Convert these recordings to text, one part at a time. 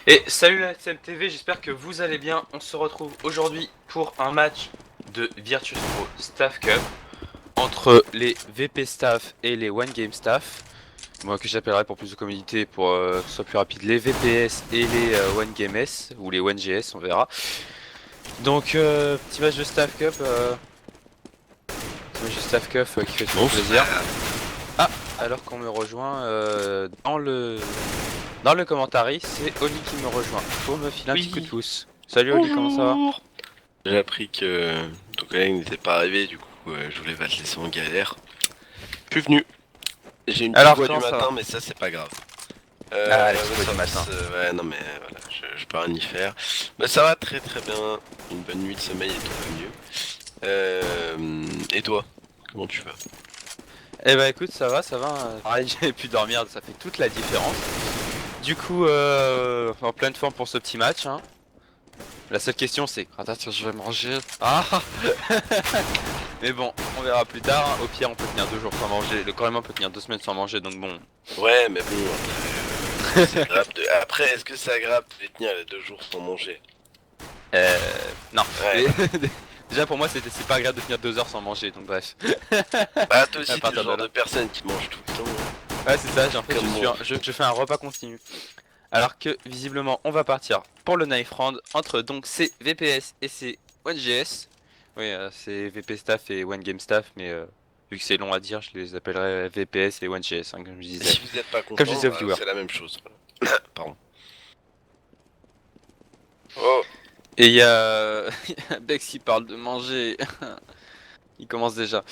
Et salut la SMTV, j'espère que vous allez bien. On se retrouve aujourd'hui pour un match de Virtus Pro Staff Cup entre les VP Staff et les One Game Staff. Moi que j'appellerai pour plus de commodité pour que ce soit plus rapide les VPS et les One Game S ou les One GS, on verra. Donc petit match de Staff Cup, petit match de Staff Cup qui fait toujours plaisir. Ah, alors qu'on me rejoint dans le commentary, c'est Oli qui me rejoint pour me filer un petit coup de pouce. Salut Oli, comment ça va? Bonjour. J'ai appris que ton collègue n'était pas arrivé, du coup je voulais pas te laisser en galère. Je suis venu. J'ai une petite Alors voix du comment ça va? matin, mais ça c'est pas grave. Ah, les Ouais, petits voix ça du va, matin. ouais, non mais voilà, je peux rien y faire. Mais ça va très très bien. Une bonne nuit de sommeil et tout va mieux. Et toi, comment tu vas? Eh bah écoute, ça va, ça va. Pareil, j'avais pu dormir, ça fait toute la différence. Du coup, en pleine forme pour ce petit match. Hein. La seule question c'est quand est-ce que je vais manger? Ah. Mais bon, on verra plus tard. Hein. Au pire, on peut tenir 2 jours sans manger. Le corps humain peut tenir 2 semaines sans manger, donc bon. Ouais, mais bon, c'est agréable de... Après, est-ce que c'est agréable de tenir les 2 jours sans manger? Euh, non. Ouais, non. Déjà pour moi, c'est pas agréable de tenir 2 heures sans manger, donc bref. Bah toi À aussi t'es le partir de genre là. de personne qui mange tout le temps, Ouais, c'est ça. En fait, comme moi. je fais un repas continu. Alors que visiblement on va partir pour le knife round entre donc ces VPS et ces OneGS. Oui, c'est VP Staff et One Game Staff, mais vu que c'est long à dire, je les appellerai VPS et OneGS, hein, comme je disais. Si vous n'êtes pas Comme je content, disais aux bah, viewers. c'est la même chose. Voilà. Pardon. Oh, Et il y a Bex qui parle de manger. Il commence déjà.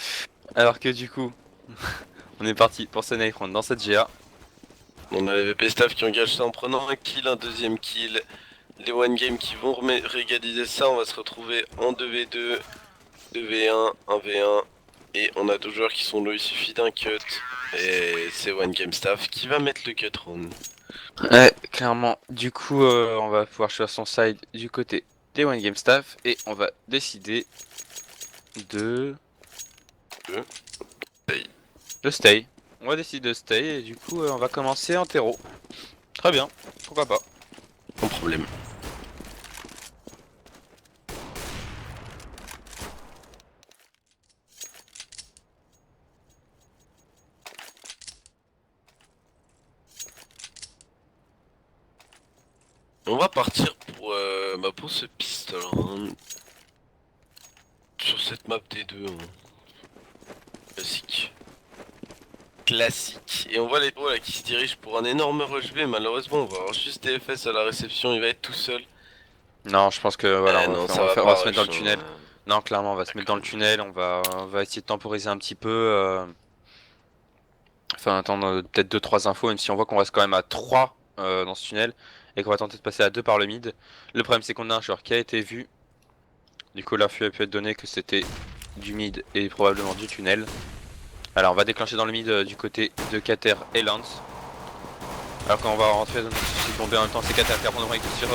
Alors que du coup, on est parti pour ce knife round dans cette GA. on a les VP staff qui engagent ça en prenant un kill, un deuxième kill. Les one game qui vont régaliser ça, on va se retrouver en 2v2, 2v1, 1v1. Et on a 2 joueurs qui sont low, il suffit d'un cut. Et c'est one game staff qui va mettre le cut round. Ouais, clairement. Du coup, on va pouvoir choisir son side du côté des One Game Staff et on va décider de Stay. de stay. On va décider de stay et du coup on va commencer en terreau. Très bien, pourquoi pas. Sans problème. On va partir pour ce pistolet. Hein. Sur cette map T2. Hein. Classique. Classique. Et on voit les pros là qui se dirigent pour un énorme rush B. Malheureusement, on va avoir juste TFS à la réception. Il va être tout seul. Non, je pense que voilà, Non, ça on va va faire, on va pas se mettre dans rush. le tunnel. Non, clairement, on va se mettre dans le tunnel, on va essayer de temporiser un petit peu. Enfin, attendre peut-être 2-3 infos, même si on voit qu'on reste quand même à 3 dans ce tunnel et qu'on va tenter de passer à 2 par le mid. Le problème, c'est qu'on a un joueur qui a été vu. Du coup, l'info a pu être donnée que c'était du mid et probablement du tunnel. Alors, on va déclencher dans le mid du côté de Kater et Lance. Alors qu'on va rentrer dans notre souci de bomber en même temps, c'est Kater qui va prendre le sur,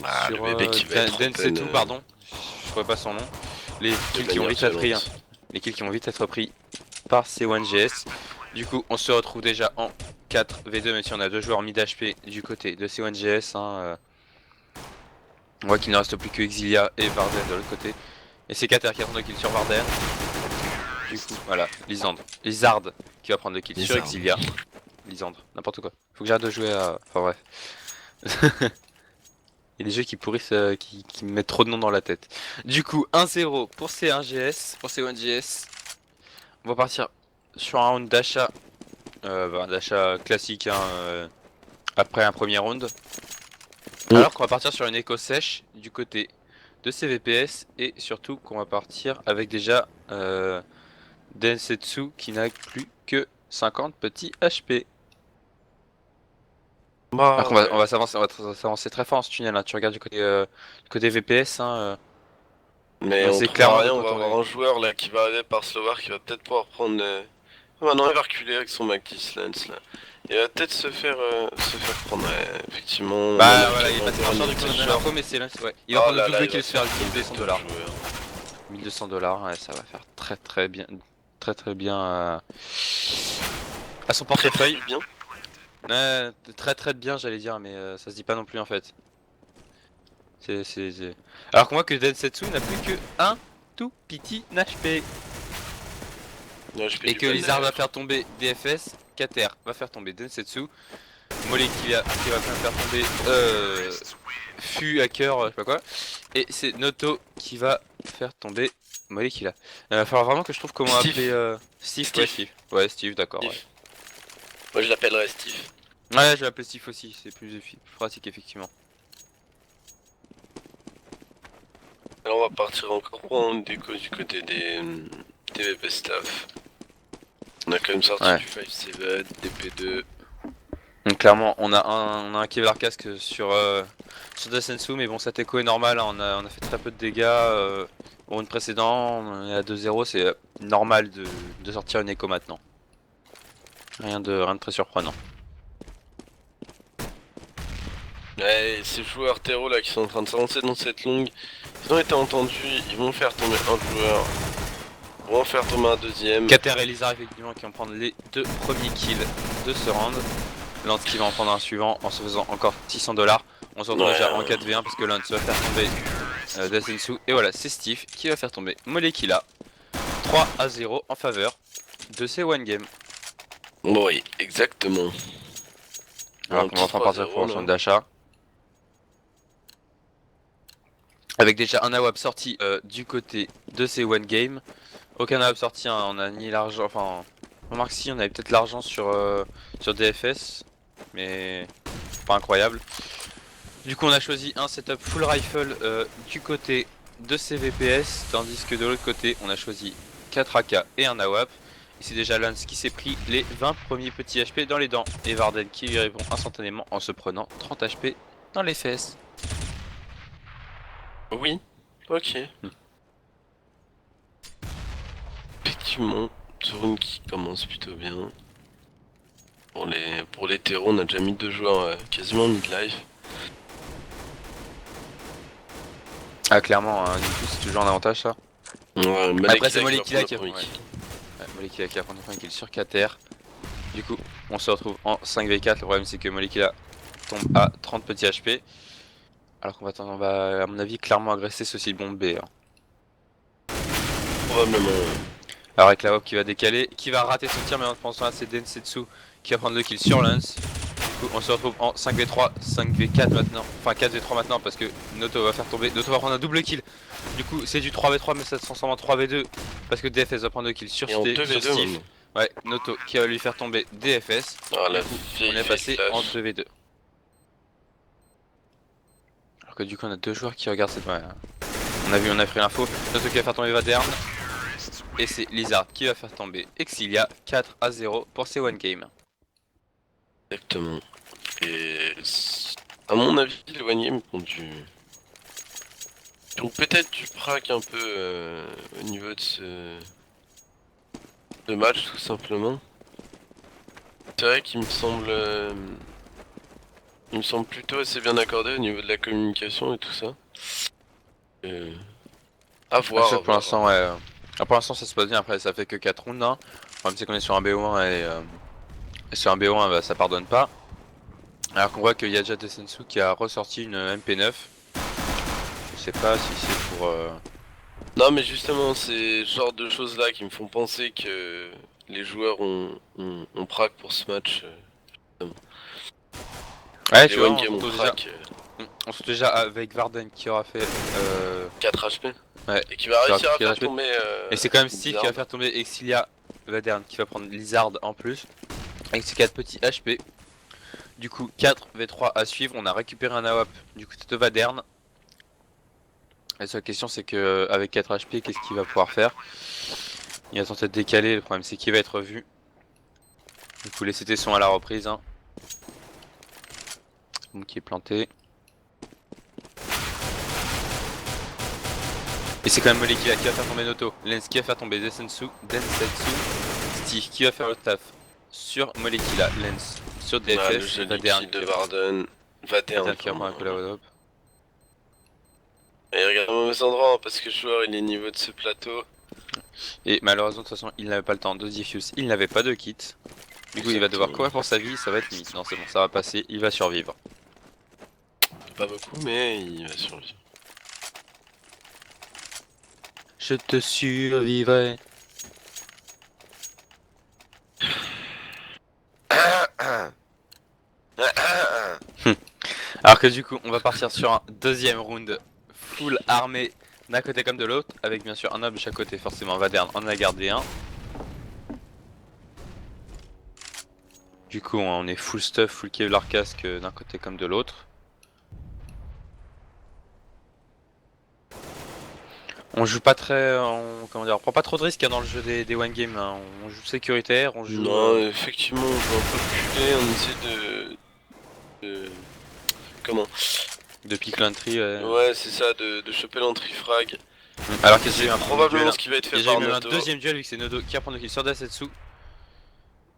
Ah, le sur bébé qui va être open Densetu, pardon. Je trouvais pas son nom. Les de kills qui vont manière vite être pris. Hein. violente. Les kills qui vont vite être pris par C1GS. Du coup, on se retrouve déjà en 4v2, même si on a 2 joueurs mid HP du côté de C1GS. Hein, on voit qu'il ne reste plus que Exilia et Varden de l'autre côté. Et c'est Kater qui a prendre le kill sur Varden. Du coup, voilà, Lizard qui va prendre le kill sur Exilia. Lisandre, n'importe quoi. Faut que j'arrête de jouer à... Enfin bref. Il y a des jeux qui pourrissent, qui me mettent trop de noms dans la tête. Du coup, 1-0 pour C1GS, pour C1GS. On va partir sur un round d'achat. Un d'achat classique hein, après un premier round. Alors qu'on va partir sur une écho sèche du côté de CVPS. Et surtout qu'on va partir avec déjà Densetsu qui n'a plus que 50 petits HP. Alors Bah qu'on va, ouais. on va s'avancer très fort en ce tunnel. Hein. Tu regardes du côté VPS. Hein, Mais on c'est trouvera clairement de rien, on quoi va avoir tourner. un joueur là qui va arriver par Slovar qui va peut-être pouvoir prendre le... Ah, maintenant il va reculer avec son Mactis Lance là. Il va peut-être se faire prendre, ouais, effectivement. On en Bah a voilà, vu il est qu'un passé vendeur, par il du coup était on donne short. l'info, mais c'est là, ouais. Il va Oh prendre le là là, double il va kill se faire faire 1200 de dollars. joueur. 1200 $, ouais, ça va faire très bien. Très bien à son Très portefeuille. bien. Ouais, très bien j'allais dire, mais ça se dit pas non plus en fait. Alors que moi que Densetsu n'a plus que un tout petit HP. Ouais, je fais Et du que bol Lizard va d'ailleurs. faire tomber DFS, Kater va faire tomber Densetsu, Molekilia qui va faire tomber Fu Hacker, je sais pas quoi. Et c'est Noto qui va faire tomber Molekilia. Il va falloir vraiment que je trouve comment appeler Steve. Steve. Ouais, Steve. Steve. Ouais, Steve, d'accord. Ouais. Steve. Moi je l'appellerai Steve. Ouais, je vais l'appeler Steve aussi, c'est plus pratique effectivement. Alors on va partir encore pour un déco du côté des VP staff. On a quand même sorti Ouais. du 5-7, des P2. Donc clairement, on a un Kevlar casque sur Dasensu, mais bon, cette écho est normale, hein, on a fait très peu de dégâts. Pour une précédente, on est à 2-0, c'est normal de sortir une écho maintenant. Rien de très surprenant. Ouais, ces joueurs terreau là qui sont en train de s'avancer dans cette longue, ils ont été entendus, ils vont faire tomber un joueur, ils vont en faire tomber un deuxième. Kater et Lizard effectivement qui vont prendre les 2 premiers kills de ce round. Lance qui va en prendre un suivant en se faisant encore 600$. On se retrouve Ouais, déjà en 4v1 parce que Lance va faire tomber Dasensu. Et voilà, c'est Steve qui va faire tomber Molekila. 3-0 en faveur de ces one game. bon, oui, exactement. Alors Un qu'on va petit enfin partir 3-0 pour le là. centre d'achat. Avec déjà un AWP sorti du côté de ces one game. Aucun AWP sorti, hein, on a ni l'argent, enfin... Remarque si, on avait peut-être l'argent sur DFS. Mais pas incroyable. Du coup on a choisi un setup full rifle du côté de ces VPS. Tandis que de l'autre côté on a choisi 4 AK et un AWP. Et c'est déjà Lance qui s'est pris les 20 premiers petits HP dans les dents. Et Varden qui lui répond instantanément en se prenant 30 HP dans les fesses. Oui, ok. Effectivement, Zone qui commence plutôt bien. Pour les terreaux, on a déjà mis 2 joueurs quasiment mid-life. Ah clairement, hein, du coup c'est toujours un avantage ça. Ouais, Après c'est Molekila Molekila qui qui va a... prendre le premier kill. Ouais, Molekila qui va prendre un kill sur Kater. Du coup on se retrouve en 5v4. Le problème c'est que Molekila tombe à 30 petits HP. Alors on va à mon avis clairement agresser ce site bombe B. Hein. Probablement. Alors avec la hop qui va décaler, qui va rater son tir mais en pensant à c'est Densetsu qui va prendre le kill sur Lance. Du coup on se retrouve en 5v3, 5v4 maintenant, enfin 4v3 maintenant parce que Noto va faire tomber, Noto va prendre un double kill. Du coup c'est du 3v3 mais ça se transforme en 3v2 parce que DFS va prendre le kill sur Et en Steve. 2v2 maintenant. Ouais, Noto qui va lui faire tomber DFS. Ah la Du coup on vieille est passé clash. en 2v2. Alors que du coup on a deux joueurs qui regardent cette... Ouais, on a pris l'info, Noto qui va faire tomber Vadern. Et c'est Lizard qui va faire tomber Exilia 4-0 pour ces one game. Exactement. Et à mon avis, les one game ont donc peut-être du prac un peu au niveau de ce match tout simplement. C'est vrai qu'il me semble il me semble plutôt assez bien accordé au niveau de la communication et tout ça. Euh, à Ah, voir, sûr à que pour voir. l'instant, ouais. Pour l'instant, ça se passe bien. Après, ça fait que 4 rounds. Hein. Le problème, c'est qu'on est sur un BO1 et sur un BO1, bah, ça pardonne pas. Alors qu'on voit qu'il y a déjà Desensu qui a ressorti une MP9. Je sais pas si c'est pour. Non mais justement, c'est ce genre de choses là qui me font penser que les joueurs ont prac pour ce match. Ouais, Les tu vois, one on se game ont retrouve déjà. prac On se retrouve déjà avec Varden qui aura fait. 4 HP. Ouais. Et qui va Qui aura réussir à fait 4 faire HP. tomber Et c'est quand même Steve Blizzard. qui va faire tomber Exilia Vadern qui va prendre Lizard en plus. Avec ses 4 petits HP. Du coup, 4v3 à suivre. On a récupéré un AWP du côté de Vadern. La seule question, c'est que avec 4 HP, qu'est-ce qu'il va pouvoir faire? Il va tenter de décaler. Le problème, c'est qu'il va être vu. Du coup, les CT sont à la reprise. Hein. Donc, qui est planté. Et c'est quand même Molekila qui va faire tomber Noto. Lens qui va faire tomber Densetsu. Steve qui va faire le taf sur Molekila. Lens sur Ah, le DFS. joli Vadern kill de Varden. Vadern, qui va prendre un coup la wall-up. Et regarde au mauvais endroit hein, parce que le joueur il est niveau de ce plateau. Et malheureusement, de toute façon, il n'avait pas le temps de diffuse. Il n'avait pas de kit. Du coup il va devoir courir pour sa vie, ça va être limite. Non c'est bon, ça va passer, il va survivre. Pas beaucoup, mais il va survivre. Je te survivrai. Alors que du coup on va partir sur un deuxième round full armé d'un côté comme de l'autre, avec bien sûr un homme de chaque côté, forcément Vadern en a gardé un. Du coup on est full stuff, full Kevlar casque d'un côté comme de l'autre. On joue pas très, comment dire, on prend pas trop de risques hein, dans le jeu des one game, hein. On joue sécuritaire, on joue... Non, effectivement, on va un peu reculer, on essaie de... Comment? de pick l'entry. Ouais, c'est ça, de choper l'entrée frag. Alors que j'ai eu C'est un probablement duel, ce qui va être fait j'ai par même un Noto. deuxième duel vu que c'est Nodo qui reprend le kill sur Dasetsu.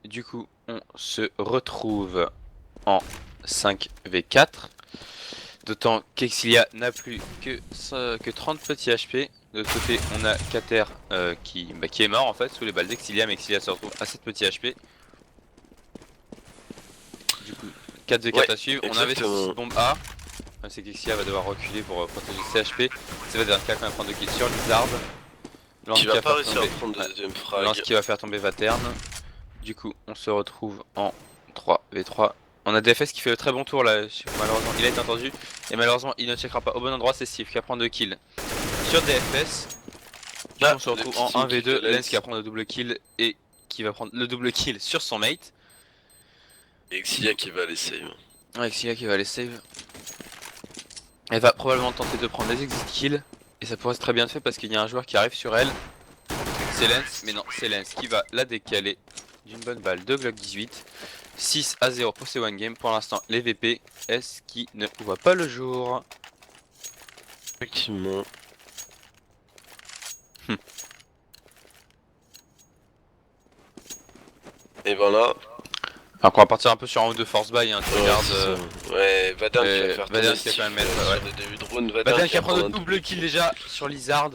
Du coup on se retrouve en 5v4. D'autant qu'Exilia n'a plus que 30 petits HP. De l'autre côté on a Kater qui est mort en fait sous les balles d'Exilia, mais Exilia se retrouve à 7 petits HP. Du coup 4v4 Ouais, à suivre, on exactement. investit bombe A. C'est qu'Exilia va devoir reculer pour protéger ses HP. C'est Vadern qui va quand même prendre 2 kills sur Lizard. Lance Qui va pas faire réussir à tomber- prendre ouais. deuxième frag. Lance qui va faire tomber Vaterne. Du coup, on se retrouve en 3v3. On a DFS qui fait le très bon tour là. Malheureusement, il a été entendu. Et malheureusement, il ne checkera pas au bon endroit. C'est Steve qui va prendre 2 kills sur DFS. Du coup, on se retrouve en 1v2. Lens qui va prendre le double kill et qui va prendre le double kill sur son mate. Et Exilia qui va aller save. Avec Sia qui va aller save. Elle va probablement tenter de prendre les exit kills. Et ça pourrait être très bien fait parce qu'il y a un joueur qui arrive sur elle. C'est Lens, mais non, c'est Lens qui va la décaler d'une bonne balle de Glock 18. 6-0 pour ces one game. Pour l'instant, les VPS qui ne voient pas le jour. Effectivement. Et voilà. Alors qu'on va partir un peu sur un ou deux force buy, hein, tu regardes. Ouais, Vadern qui va faire Vadern tourner qui va quand même Steve, mettre, sur des débuts de drone, Vadern Vadern qui qui va prendre un le double kill déjà sur Lizard.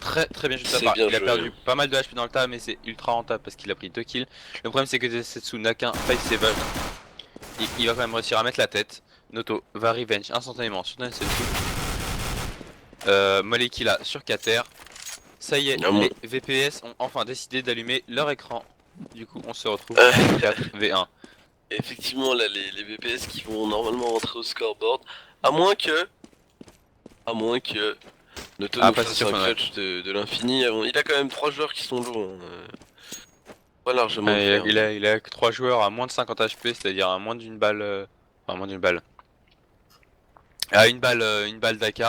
Très bien joué de sa C'est part. bien Il a joué. perdu pas mal de HP dans le tas, mais c'est ultra rentable parce qu'il a pris 2 kills. Le problème c'est que Desetsu n'a qu'un 5-7. Il va quand même réussir à mettre la tête. Noto va revenge instantanément sur Desetsu. Molekila sur Kater. Ça y est, Ah bon. les VPS ont enfin décidé d'allumer leur écran. Du coup, on se retrouve en 4v1. Effectivement, là, les VPS qui vont normalement rentrer au scoreboard. À moins que Noto Ah, nous pas fasse sûr, un ouais. clutch de l'infini. Il a quand même 3 joueurs qui sont lourds. Pas largement le faire. Il a que 3 joueurs à moins de 50 HP, c'est-à-dire à moins d'une balle. Enfin, moins d'une balle. À une balle d'AK.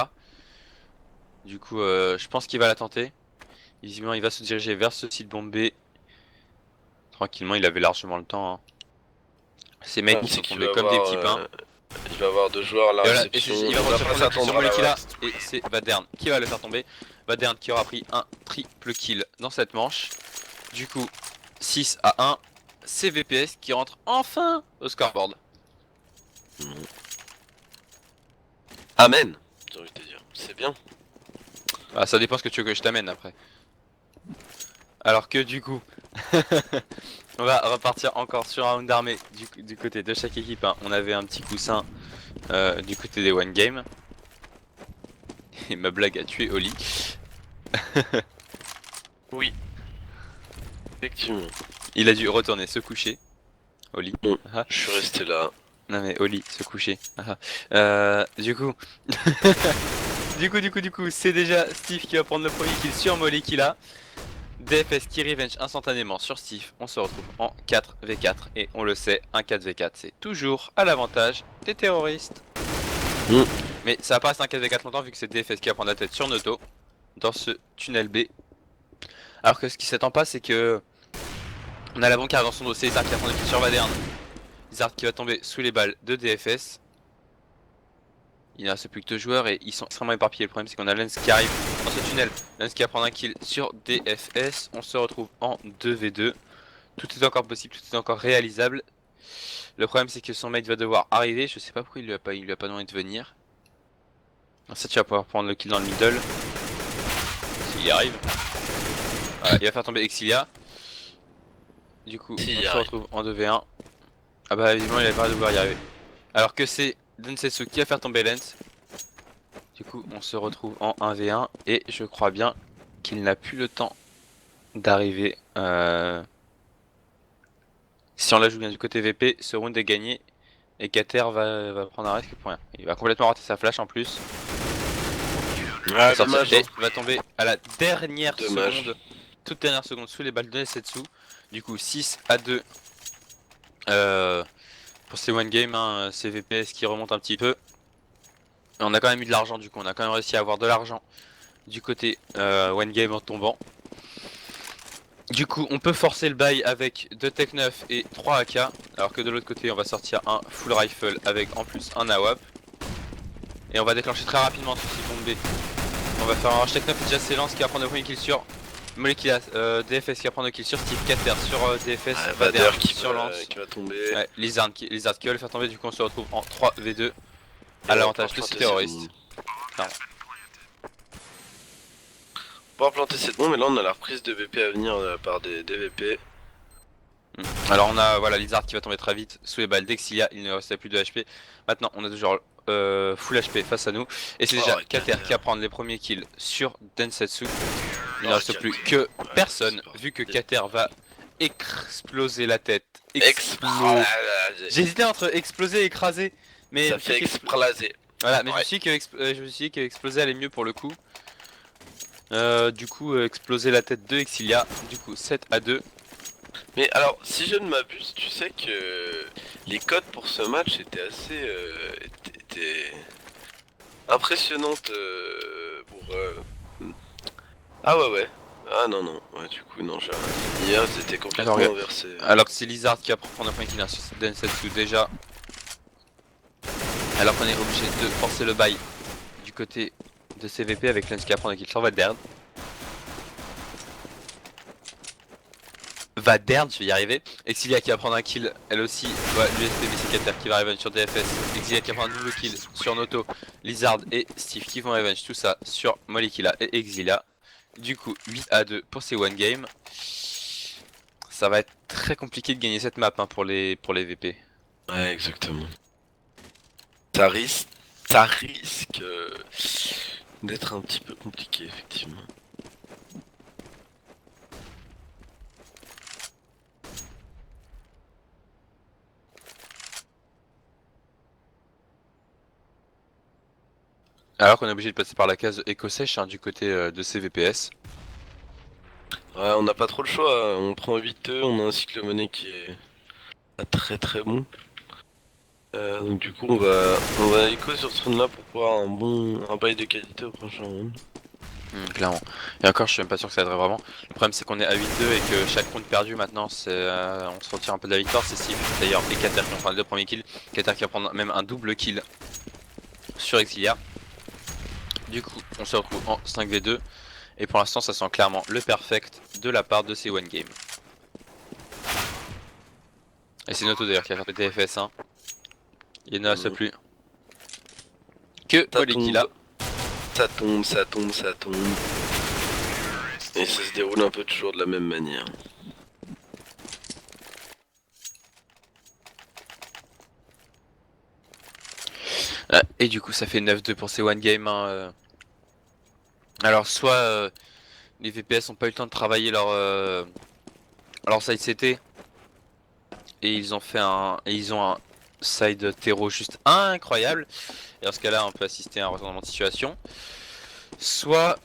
Du coup, je pense qu'il va la tenter. Visiblement, il va se diriger vers ce site bombé. Tranquillement, il avait largement le temps. Hein. Ses mates qui sont tombés comme des petits pains. Il va avoir 2 joueurs à la Et voilà, réception. il va pas prendre s'attendre sur à la Molekila reste. et c'est Vadern qui va le faire tomber. Vadern qui aura pris un triple kill dans cette manche. Du coup, 6-1. C'est VPS qui rentre enfin au scoreboard. Amen, j'ai envie de te dire. C'est bien. Ah, ça dépend ce que tu veux que je t'amène après. Alors que du coup, on va repartir encore sur un round d'armée du côté de chaque équipe. Hein. On avait un petit coussin du côté des one game. Et ma blague a tué Oli. Oui. Effectivement. Il a dû retourner se coucher. Oli. Bon, Ah. je suis resté là. Non mais Oli, se coucher. Ah. Du coup... du coup, c'est déjà Steve qui va prendre le premier kill sur Molekila. DFS qui revenge instantanément sur Steve. On se retrouve en 4v4 et on le sait, un 4v4 c'est toujours à l'avantage des terroristes. Mais ça va pas rester un 4v4 longtemps vu que c'est DFS qui va prendre la tête sur Noto dans ce tunnel B. Alors que ce qui s'attend pas c'est que on a la banque qui arrive dans son dos, c'est Lizard qui va prendre le kill sur Vadern. Lizard qui va tomber sous les balles de DFS. Il ne reste plus que 2 joueurs et ils sont extrêmement éparpillés. Le problème c'est qu'on a Lens qui arrive dans ce tunnel. Lens qui va prendre un kill sur DFS. On se retrouve en 2v2. Tout est encore possible, tout est encore réalisable. Le problème c'est que son mate va devoir arriver. Je sais pas pourquoi il lui a pas demandé de venir. Ça tu vas pouvoir prendre le kill dans le middle. S'il y arrive. Voilà, il va faire tomber Exilia. Du coup, Si, on y se arrive. retrouve en 2v1. Ah bah évidemment il avait pas de vouloir y arriver. Alors que c'est Densetsu qui va faire tomber Lens. Du coup on se retrouve en 1v1 et je crois bien qu'il n'a plus le temps d'arriver. Si on la joue bien du côté VP, ce round est gagné et Kater va prendre un risque pour rien. Il va complètement rater sa flash en plus. Ah, Et sortir dommage, et hein. il va tomber à la dernière Dommage. seconde, toute dernière seconde sous les balles de Densetsu. Du coup 6-2 euh, pour ces one game, hein, ces VPS qui remontent un petit peu. On a quand même eu de l'argent du coup, on a quand même réussi à avoir de l'argent du côté one game en tombant. Du coup on peut forcer le bail avec 2 Tech 9 et 3 AK, alors que de l'autre côté on va sortir un full rifle avec en plus un AWP. Et on va déclencher très rapidement ce type bombe B. On va faire un rush Tech 9 et déjà c'est Lance qui va prendre le premier kill sur Molecular, DFS qui va prendre le kill sur Steve, Cater sur DFS, Ah, Vader Vader qui sur Lance, va tomber. ouais, Lizard qui va le faire tomber. Du coup on se retrouve en 3v2 Et à on va l'avantage pouvoir de ces planter terroristes. cette bombe. On va pouvoir planter cette bombe, mais là on a la reprise de VP à venir de la part des VP. Alors on a voilà Lizard qui va tomber très vite sous les balles d'Exilia, il ne restait plus de HP. Maintenant on a toujours full HP face à nous. Et c'est déjà Oh, Kater Kater. qui va prendre les premiers kills sur Densetsu. Il ne Oh, reste Kater. plus que personne, c'est pas vu que vrai. Kater va exploser la tête. J'hésitais entre exploser et écraser. Mais Ça vu fait qu'expl- exploser. Voilà, mais Ouais. je me suis dit que exploser allait mieux pour le coup. Du coup, exploser la tête de Exilia. Du coup, 7-2. Mais alors, si je ne m'abuse, tu sais que les codes pour ce match étaient assez étaient impressionnantes pour. Ah ouais. Ah non. Ouais, du coup non, j'ai arrêté. Hier, ils étaient complètement Alors, inversés. alors que c'est Lizard qui va prendre un point kill sur Densetsu déjà. Alors qu'on est obligé de forcer le bail du côté de CVP avec Lens qui va prendre un kill sur Vadern. Vadern, je vais y arriver. Exilia qui va prendre un kill, elle aussi. Ouais, l'USP Kater qui va revenge sur DFS. Exilia qui va prendre un double kill sur Noto. Lizard et Steve qui vont revenge tout ça sur Molecular et Exilia. Du coup, 8-2 pour ces one game. Ça va être très compliqué de gagner cette map hein, pour les VP. Ouais, exactement. Ça risque, ça risque d'être un petit peu compliqué, effectivement. Alors qu'on est obligé de passer par la case éco-sèche hein, du côté de ces VPS. Ouais, on n'a pas trop le choix, hein. On prend 8-2, on a un cycle monnaie qui est pas très bon. Donc du coup on va écho sur ce round là pour pouvoir un bail de qualité au prochain round. Clairement. Et encore, je suis même pas sûr que ça aiderait vraiment. Le problème, c'est qu'on est à 8-2 et que chaque round perdu maintenant, on se retire un peu de la victoire. C'est Steve d'ailleurs et Kater qui vont prendre les deux premiers kills. Kater qui va prendre même un double kill sur Exilia. Du coup, on se retrouve en 5v2. Et pour l'instant, ça sent clairement le perfect de la part de ces one game. Et c'est Noto d'ailleurs qui a fait TFS. Hein. Il ne reste plus que Ça Molecular. ça tombe. Et ça se déroule un peu toujours de la même manière. Et du coup, ça fait 9-2 pour ces one game. Hein. Alors, soit les VPS ont pas eu le temps de travailler leur side CT et ils ont un side terreau juste incroyable. Et dans ce cas-là, on peut assister à un retournement de situation. Soit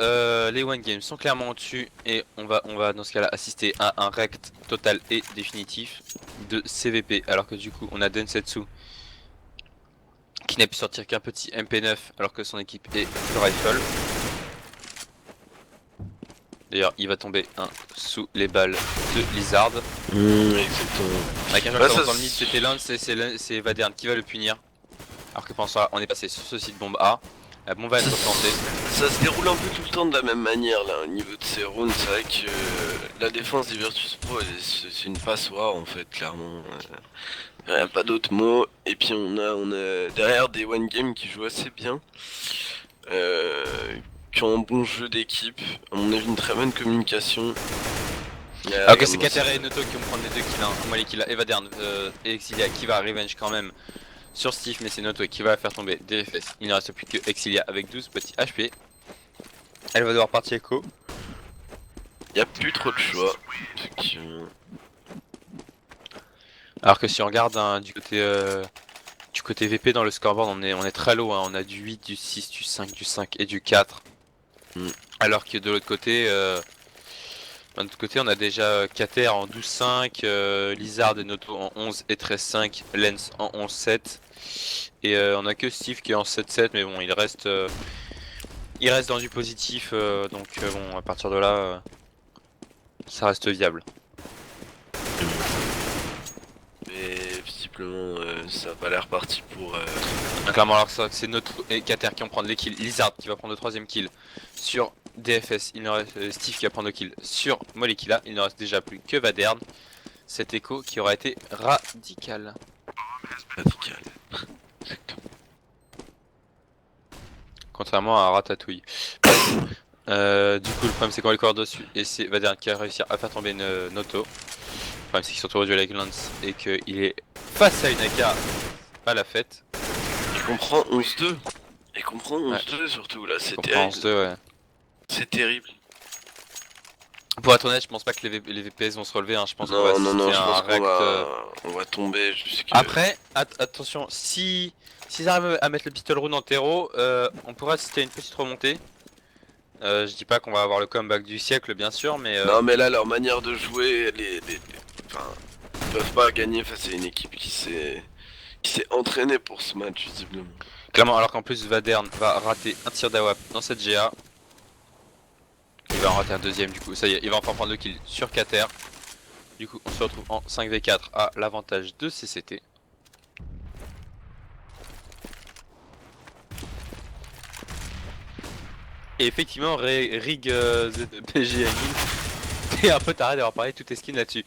les one games sont clairement au-dessus et on va dans ce cas-là assister à un rect total et définitif de CVP. Alors que du coup, on a Densetsu qui n'a pu sortir qu'un petit MP9 alors que son équipe est full rifle. D'ailleurs, il va tomber sous les balles de Lizard. Exactement. Avec un Bah, joueur ça, dans le mid, c'était Lance, c'est Vadern qui va le punir. Alors que pendant ça, on est passé sur ce site bombe A. La bombe va être plantée. Ça se déroule un peu tout le temps de la même manière là au niveau de ces rounds. C'est vrai que la défense des Virtus Pro c'est une passoire en fait, clairement. Y a pas d'autre mot. Et puis on a derrière des one game qui jouent assez bien. Qui ont un bon jeu d'équipe. À mon avis, une très bonne communication. Alors que c'est Kater et Noto qui vont prendre les 2 kills, hein. Molly qui l'a, Evadern et Exilia qui va revenge quand même sur Steve, mais c'est Noto qui va faire tomber DFS. Il ne reste plus que Exilia avec 12 petits HP. Elle va devoir partir écho. Y'a plus trop de choix. Effectivement. Alors que si on regarde hein, du côté VP dans le scoreboard, on est très low, hein. On a du 8, du 6, du 5, du 5 et du 4. Alors que de l'autre côté, on a déjà Kater en 12-5, Lizard et Noto en 11 et 13-5, Lens en 11-7. Et on a que Steve qui est en 7-7, mais bon, il reste dans du positif, donc bon, à partir de là, ça reste viable. Mais visiblement, ça a pas l'air parti pour. Clairement, alors que c'est Noto et Kater qui vont prendre les kills, Lizard qui va prendre le 3ème kill sur DFS, il ne reste Steve qui va prendre le kill sur Molekila, il ne reste déjà plus que Vadern. Cet écho qui aura été radical. Radical. Exactement. Contrairement à Ratatouille. Du coup, le problème c'est qu'on les court dessus et c'est Vadern qui a réussi à faire tomber Noto. Le problème c'est qu'ils sont tous réduits avec Lance et qu'il est face à une AK, pas la fête. Il comprend 11-2. Il comprend 11-2 surtout là, c'est terrible. 11-2, ouais. C'est terrible. Pour être honnête, je pense pas que les VPS vont se relever, hein. Je pense qu'on va je pense rect, on va tomber jusque... Après, attention, si s'ils arrivent à mettre le pistol round en terreau, on pourra assister à une petite remontée. Je dis pas qu'on va avoir le comeback du siècle, bien sûr, mais... Non mais là, leur manière de jouer, enfin, ils peuvent pas gagner face à une équipe qui s'est entraînée pour ce match, visiblement. Clairement, alors qu'en plus Vadern va rater un tir d'AWAP dans cette GA. Il va en rater un deuxième, du coup, ça y est, il va enfin prendre le kill sur Kater. Du coup, on se retrouve en 5v4 à l'avantage de CCT. Et effectivement, Rig ZPG t'es un peu taré d'avoir parlé de toutes tes skins là-dessus.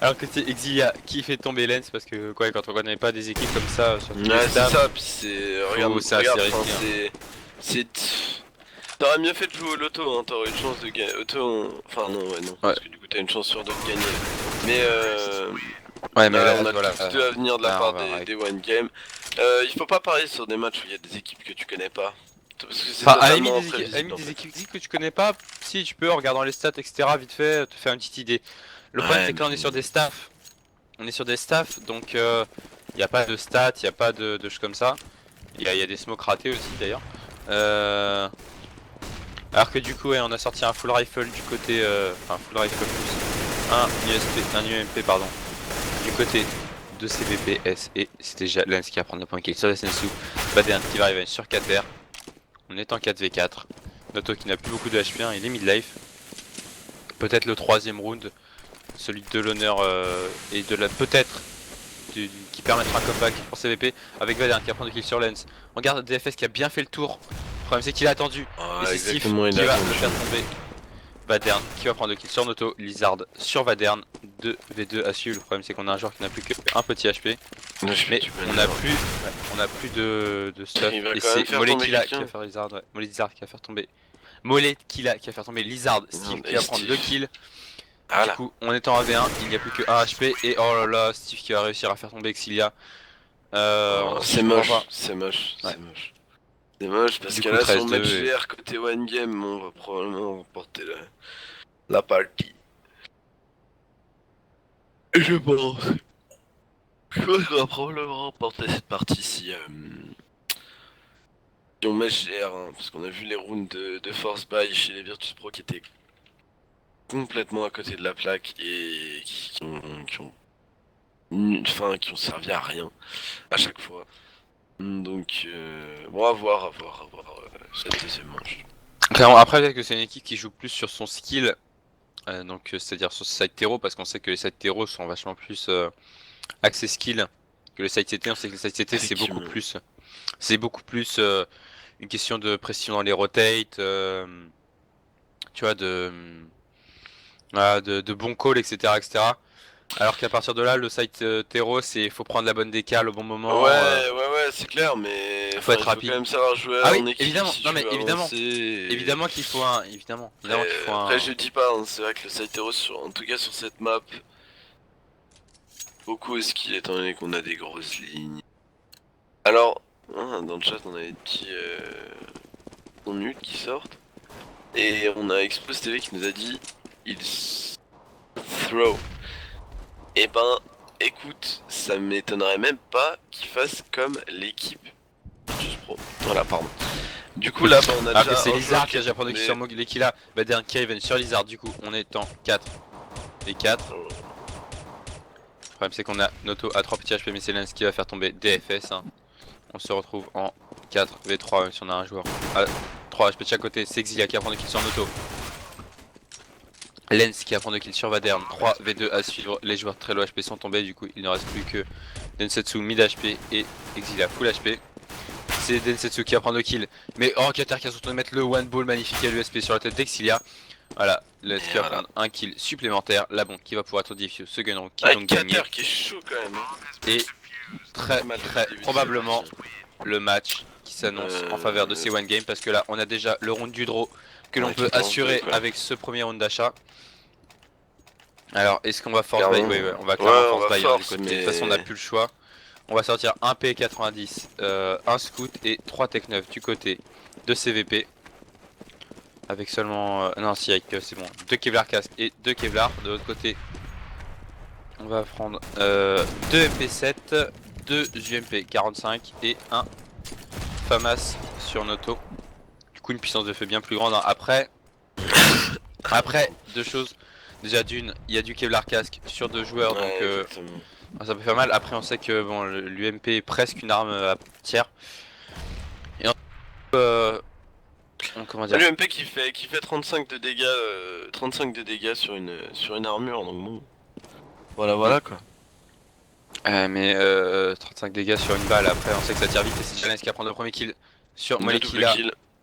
Alors que c'est Exilia qui fait tomber Lens parce que quoi, quand on connaît pas des équipes comme ça sur tous les Ouais, c'est staffs, ça, puis c'est... Regarde, c'est assez risqué, hein. c'est... T'aurais mieux fait de jouer au loto, hein, t'aurais une chance de gagner. Enfin non, ouais, non, parce que du coup t'as une chance sur deux de gagner. Mais ouais, mais là, on a voilà, tout à venir de la part ouais. des one game. Il faut pas parier sur des matchs où il y a des équipes que tu connais pas. Parce que c'est Enfin, à la totalement limite imprévisible. des équipes que tu connais pas, si tu peux en regardant les stats etc vite fait te faire une petite idée. Le problème c'est que là on est sur des staffs. On est sur des staffs donc il n'y a pas de stats, il n'y a pas de choses comme ça. Il y a des smokes ratés aussi d'ailleurs. Alors que du coup ouais, on a sorti un full rifle du côté enfin full rifle plus un UMP pardon du côté de CVPS et c'était déjà Lens qui va prendre le point kill sur la Sensu. Baden qui va arriver sur Kater. On est en 4v4. Noto qui n'a plus beaucoup de HP, hein, il est mid-life. Peut-être le 3ème round, celui de l'honneur et de la peut-être qui permettra un comeback pour CVP avec Vadern qui va prendre le kill sur Lens. On regarde DFS qui a bien fait le tour. Le problème c'est qu'il a attendu. Et c'est Steve qui va le faire tomber. Vadern qui va prendre le kill sur Noto, Lizard sur Vadern, 2v2 à suivre. Le problème c'est qu'on a un joueur qui n'a plus qu'un petit HP. Mais on a plus de stuff. Et c'est Molekila qui va faire Lizard, ouais. Lizard qui va faire tomber. Molekila qui va faire tomber Lizard, Steve qui va prendre 2 kills. Du coup, on est en AV1, il n'y a plus que 1 HP et oh là là, Steve qui va réussir à faire tomber Exilia. C'est moche, c'est moche, c'est moche. C'est moche parce que là, sur match VR côté one game, on va probablement remporter la partie. Et je pense qu'on va probablement remporter cette partie si on match GR, hein, parce qu'on a vu les rounds de Force Buy chez les Virtus Pro qui étaient complètement à côté de la plaque et qui ont servi à rien à chaque fois. Donc bon, à voir cette deuxième manche. Clairement, après peut-être que c'est une équipe qui joue plus sur son skill, donc c'est-à-dire sur ses side terreau, parce qu'on sait que les side terreau sont vachement plus axés skill que les side CT. On sait que les side CT c'est beaucoup plus une question de pression dans les rotates, tu vois, de bons calls, etc. Alors qu'à partir de là, le site terreau, c'est faut prendre la bonne décale au bon moment. Ouais, c'est clair, mais Faut être il faut rapide. quand même savoir jouer Ah oui, en équipe. évidemment, Si non tu mais veux évidemment, avancer. évidemment qu'il faut un, évidemment qu'il faut un. Après, je dis pas, hein, c'est vrai que le Saitero, en tout cas sur cette map, beaucoup au skill étant donné qu'on a des grosses lignes. Alors, hein, dans le chat, on a des petits nuls qui sortent. Et on a Explose TV qui nous a dit il throw. Et ben, écoute, ça m'étonnerait même pas qu'il fasse comme l'équipe Virtus Pro. Voilà, pardon. Du coup, là, bah, on a Après déjà c'est un Lizard joueur qui a déjà prendre sur Mog, qui là, bah derrière Kevin sur Lizard, du coup on est en 4 et 4. Le problème c'est qu'on a Noto à 3 petits HP, mais c'est Lens qui va faire tomber DFS. Hein. On se retrouve en 4 v3, même si on a un joueur à 3 HP de chaque côté. C'est Exilia qui va prendre kill sur Noto. Lens qui va prendre kill sur Vadern. 3 v2 à suivre. Les joueurs très low HP sont tombés, du coup il ne reste plus que Densetsu mid HP et Exilia full HP. C'est Densetsu qui va prendre le kill. Mais oh, Kater qui a surtout mettre le one ball magnifique à l'USP sur la tête d'Exilia. Voilà, Lens qui va prendre un kill supplémentaire. La bombe qui va pouvoir être diffuse ce gunround qui est donc gagné. Kater qui est chaud quand même. Et très probablement le match qui s'annonce en faveur de ces one game, parce que là on a déjà le round du draw que l'on peut assurer avec ce premier round d'achat. Alors est-ce qu'on va force buy? Ouais, on va clairement force buy du côté. De toute façon on n'a plus le choix. On va sortir un P90, un scout et 3 Tech 9 du côté de CVP. Avec seulement... non si c'est bon, 2 Kevlar casque et 2 Kevlar. De l'autre côté on va prendre 2 MP7, 2 UMP 45 et un FAMAS sur Noto. Du coup une puissance de feu bien plus grande. Hein. Après deux choses. Déjà d'une, il y a du Kevlar casque sur 2 joueurs, donc ça peut faire mal. Après on sait que bon, l'UMP est presque une arme à tiers. Et comment dire, L'UMP qui fait 35 de dégâts, 35 de dégâts sur une armure, donc bon. Voilà quoi. mais 35 dégâts sur une balle, après on sait que ça tire vite, et c'est Janès qui va prendre le premier kill sur Molekila.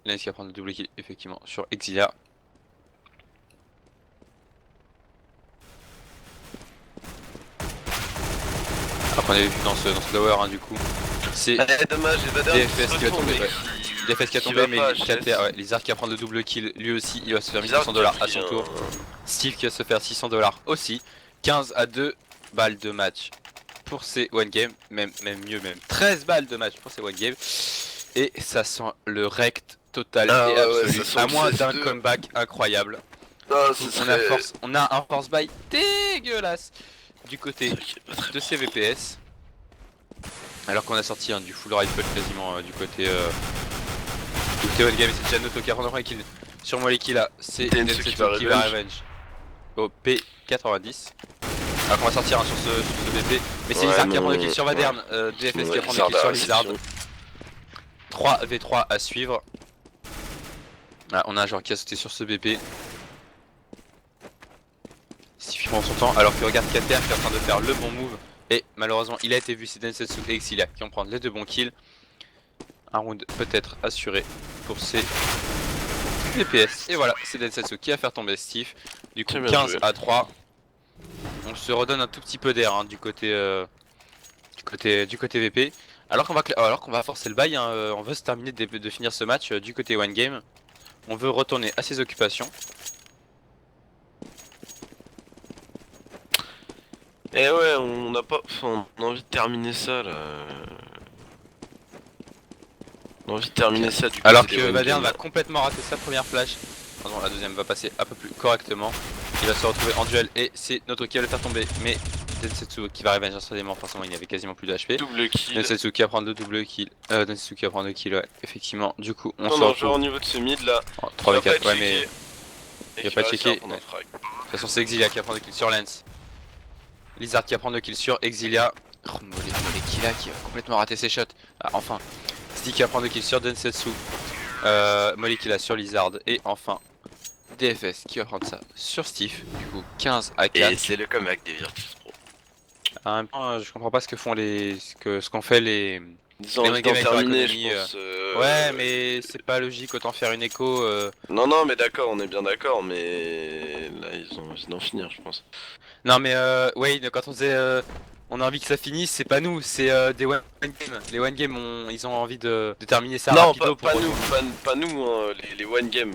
Janès qui va prendre le double kill effectivement sur Exilia. Après on avait vu dans ce lower hein, du coup. C'est dommage, DFS qui va tomber. DFS qui a tombé, mais Lizard qui va prendre le double kill, lui aussi il va se faire 1200 $ à son tour. Steve qui va se faire 600 $ aussi. 15 à 2 balles de match pour ces one game, même mieux, même 13 balles de match pour ces one game. Et ça sent le rect total et absolu, à moins d'un comeback incroyable. On a un force buy dégueulasse du côté de CVPS. Alors qu'on a sorti du full rifle quasiment du côté one game. C'est déjà Noto qui a rendu un kill sur Molekila. C'est Densetsu qui va revenge au P90. Alors qu'on va sortir sur ce BP. Mais c'est Lizard qui va prendre le kill sur Vadern. DFS qui va prendre le kill sur Lizard. 3 v3 à suivre. Ah, on a un joueur qui a sauté sur ce BP. Steve prend son temps alors que regarde Kater qui est en train de faire le bon move. Et malheureusement il a été vu, c'est Densetsu et Exilia qui vont prendre les 2 bons kills. Un round peut-être assuré pour ces DPS. Et voilà, c'est Densetsu qui va faire tomber Steve. Du coup 15 à 3. On se redonne un tout petit peu d'air hein, du côté VP. Alors qu'on va forcer le bail, hein, on veut se terminer de finir ce match du côté one game. On veut retourner à ses occupations. Et ouais, on a pas. Enfin, on a envie de terminer ça là. On a envie de terminer ça du coup. Alors que Vadern va complètement rater sa première flash. Pardon, la deuxième va passer un peu plus correctement. Il va se retrouver en duel et c'est notre qui va le faire tomber. Mais Densetsu qui va revenge instantanément, forcément il avait quasiment plus d'HP. Double kill. Densetsu qui va prendre le double kill. Densetsu qui va prendre le kill, ouais, effectivement. Du coup, on se retrouve au niveau de ce mid là. 3v4, ouais, mais il va pas checker. De toute façon, c'est Exilia qui va prendre le kill sur Lens. Lizard qui va prendre le kill sur Exilia. Oh, Molekila qui va complètement rater ses shots. Ah, enfin, Stick qui va prendre le kill sur Densetsu. Molekila sur Lizard. Et enfin, DFS qui va prendre ça sur Steve. Du coup, 15 à 4. Et c'est le comeback des Virtus Pro. En même temps, je comprends pas ce que font ce qu'ont fait les. Ils ont envie d'en terminer, je pense. Ouais, mais c'est pas logique, autant faire une écho. Non, mais d'accord, on est bien d'accord, mais là ils ont envie d'en finir, je pense. Non, mais ouais, quand on faisait on a envie que ça finisse, c'est pas nous, c'est des one game. Les one game, ils ont envie de terminer ça Non, rapido pas pour nous, pas nous, hein, les one game.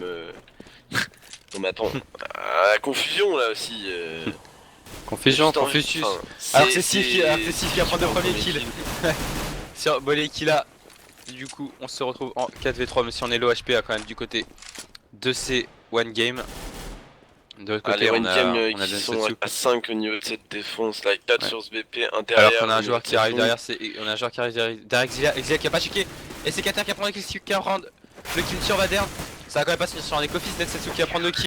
Non mais attends, confusion là aussi. Confusion, Juste en- Confucius. enfin, Alors c'est Steve qui va prendre le premier kill. Sur Bolé qui là. Du coup, on se retrouve en 4v3, mais si on est low HP là, quand même du côté de ces one game. De l'autre côté, les on one a, game on a qui sont Densetsu. à 5 au niveau de cette défense, là 4 Ouais. sur ce BP, un derrière. Alors qu'on a un au niveau joueur de qui arrive cette derrière, on a un joueur qui arrive derrière Exilia, Exilia qui a pas checké. Et c'est Kater qui va prendre le kill, qui va prendre le kill sur Vadern. Ça va quand même pas se finir sur un Ecofist, Densetsu qui va prendre le kill.